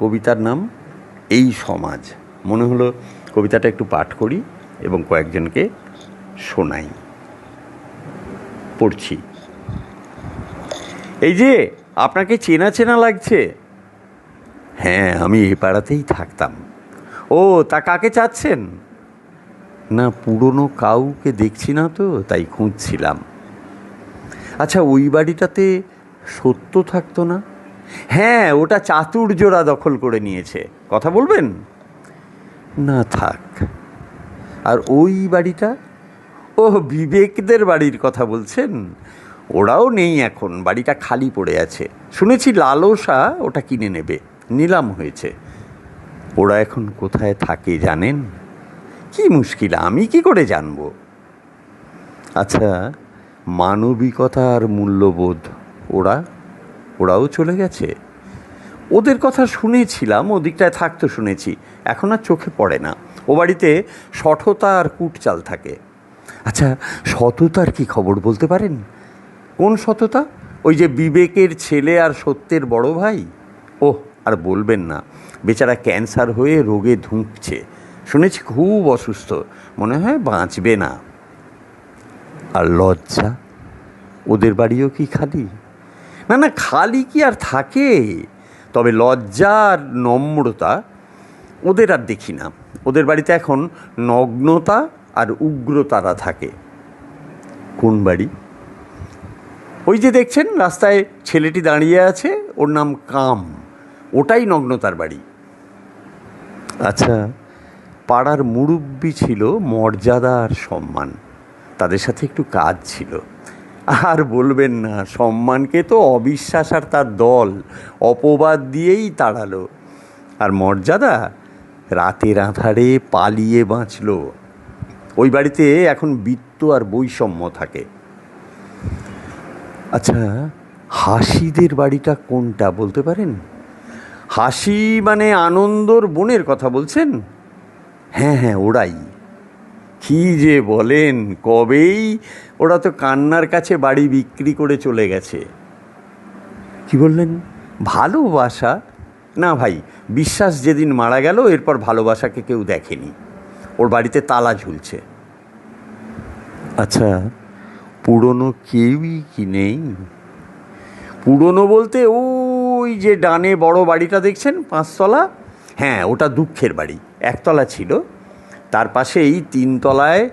কবিতার নাম এই সমাজ। মনে হলো কবিতাটা একটু পাঠ করি এবং কয়েকজনকে শোনাই। পড়ছি। এই যে আপনাকে চেনা চেনা লাগছে। হ্যাঁ, আমি এ পাড়াতেই থাকতাম। ও, তা কাকে চাচ্ছেন? না, পুরনো কাউকে দেখছি না তো, তাই খুঁজছিলাম। আচ্ছা, ওই বাড়িটাতে সত্য থাকতো না? হ্যাঁ, ওটা চাতুর্যরা দখল করে নিয়েছে। কথা বলবেন? না, থাক। আর ওই বাড়িটা? ও, বিবেকদের বাড়ির কথা বলছেন? ওরাও নেই এখন, বাড়িটা খালি পড়ে আছে। শুনেছি লালসা ওটা কিনে নেবে, নিলাম হয়েছে। ওরা এখন কোথায় থাকে জানেন? কি মুশকিল, আমি কি করে জানবো? আচ্ছা, মানবিকতা আর মূল্যবোধ ওরাও চলে গেছে? ওদের কথা শুনেছিলাম, ওদিকটায় থাকতো শুনেছি, এখন আর চোখে পড়ে না। ও বাড়িতে সঠতা আর কুটচাল থাকে। আচ্ছা, সততার কি খবর বলতে পারেন? কোন সততা? ওই যে বিবেকের ছেলে আর সত্যের বড় ভাই। ওহ, আর বলবেন না, বেচারা ক্যান্সার হয়ে রোগে ধুঁকছে। শুনেছি খুব অসুস্থ, মনে হয় বাঁচবে না। আর লজ্জা, ওদের বাড়িও কি খালি? না না, খালি কি আর থাকে? তবে লজ্জা আর নম্রতা ওদের আর দেখি না। ওদের বাড়িতে এখন নগ্নতা আর উগ্রতারা থাকে। কোন বাড়ি? ওই যে দেখছেন রাস্তায় ছেলেটি দাঁড়িয়ে আছে, ওর নাম কাম, ওটাই নগ্নতার বাড়ি। আচ্ছা, পাড়ার মুরব্বি ছিল, মর্যাদা আর সম্মান, তাদের সাথে একটু কাজ ছিল। আর বলবেন না, সম্মানকে তো অবিশ্বাস আর তার দল অপবাদ দিয়েই তাড়ালো। আর মর্যাদা রাতের আঁধারে পালিয়ে বাঁচল। ওই বাড়িতে এখন বৃত্ত আর বৈষম্য থাকে। আচ্ছা, হাসিদের বাড়িটা কোনটা বলতে পারেন? হাসি মানে আনন্দর বোনের কথা বলছেন? হ্যাঁ হ্যাঁ, ওরাই। কি যে বলেন, কবেই ওরা তো কান্নার কাছে বাড়ি বিক্রি করে চলে গেছে। কি বললেন? ভালোবাসা? না ভাই, বিশ্বাস যেদিন মারা গেল এরপর ভালোবাসাকে কেউ দেখেনি। ওর বাড়িতে তালা ঝুলছে। আচ্ছা, পুরনো কেউই কি নেই? পুরনো বলতে ওই যে ডানে বড় বাড়িটা দেখছেন, 5 তলা? হ্যাঁ, ওটা দুঃখের বাড়ি। 1 তলা ছিল, তার পাশেই 3 তলায়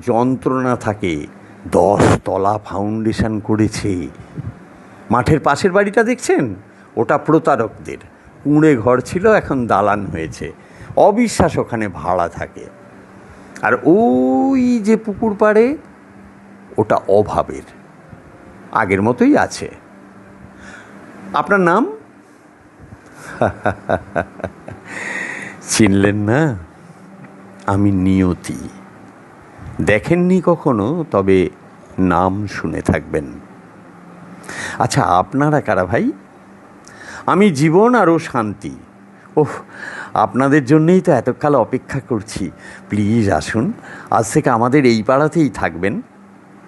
যন্ত্রণা থাকে। 10 তলা ফাউন্ডেশন করেছে। মাঠের পাশের বাড়িটা দেখছেন, ওটা প্রতারকদের। কুঁড়ে ঘর ছিল, এখন দালান হয়েছে। অবিশ্বাস ওখানে ভাড়া থাকে। আর ওই যে পুকুর পাড়ে, ওটা অভাবের, আগের মতোই আছে। আপনার নাম? চিনলেন না? আমি নিয়তি। দেখেননি কখনো, তবে নাম শুনে থাকবেন। আচ্ছা, আপনারা কারা ভাই? আমি জীবন আরও শান্তি। ওহ, আপনাদের জন্যেই তো এতকাল অপেক্ষা করছি। প্লিজ আসুন, আজ থেকে আমাদের এই পাড়াতেই থাকবেন।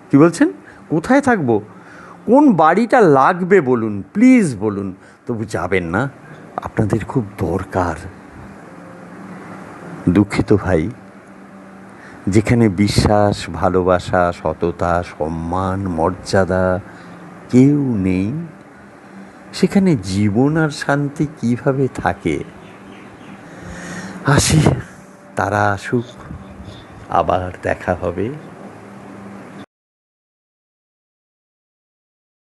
কি বলছেন? কোথায় থাকবো? কোন বাড়িটা লাগবে বলুন, প্লিজ বলুন। তবু যাবেন না, আপনাদের খুব দরকার। দুঃখিত ভাই, যেখানে বিশ্বাস, ভালোবাসা, সততা, সম্মান, মর্যাদা কেউ নেই, সেখানে জীবন আর শান্তি কিভাবে থাকে? আসি, তারা আসুক, আবার দেখা হবে।